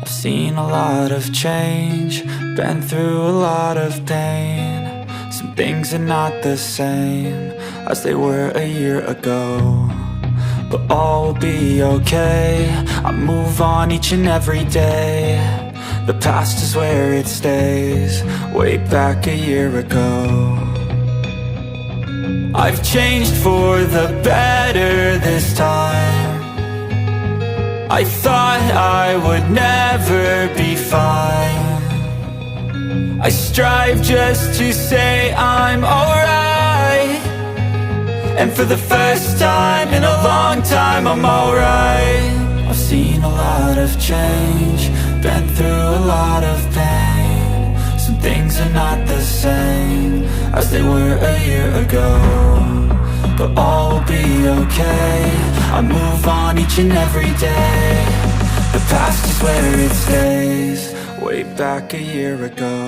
I've seen a lot of change, been through a lot of pain. Some things are not the same as they were a year ago, but all will be okay. I move on each and every day. The past is where it stays, way back a year ago. I've changed for the better this time. I thought I would never be fine. I strive just to say I'm alright, and for the first time in a long time I'm alright. I've seen a lot of change, been through a lot of pain. Some things are not the same as they were a year ago, but all will be okay. I move on each and every day. The past is where it stays, way back a year ago.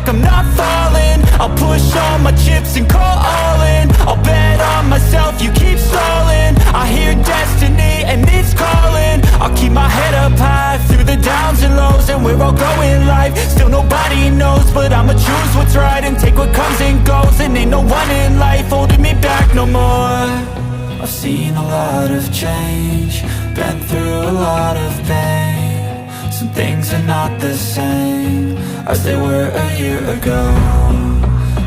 I'm not falling. I'll push all my chips and call all in. I'll bet on myself, you keep stalling. I hear destiny and it's calling. I'll keep my head up high through the downs and lows, and we're all going live. Still nobody knows, but I'ma choose what's right and take what comes and goes. And ain't no one in life holding me back no more. I've seen a lot of change, been through a lot of pain. Some things are not the same as they were a year ago,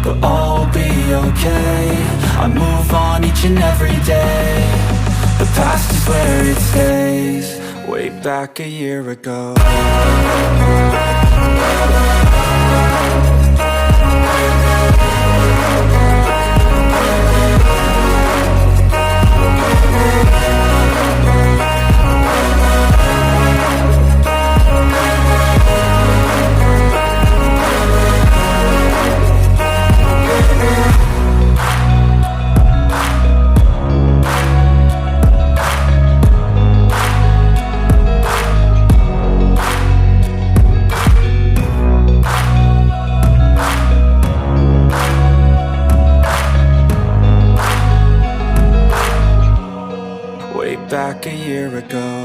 but all will be okay. I move on each and every day. The past is where it stays, way back a year ago. Back a year ago.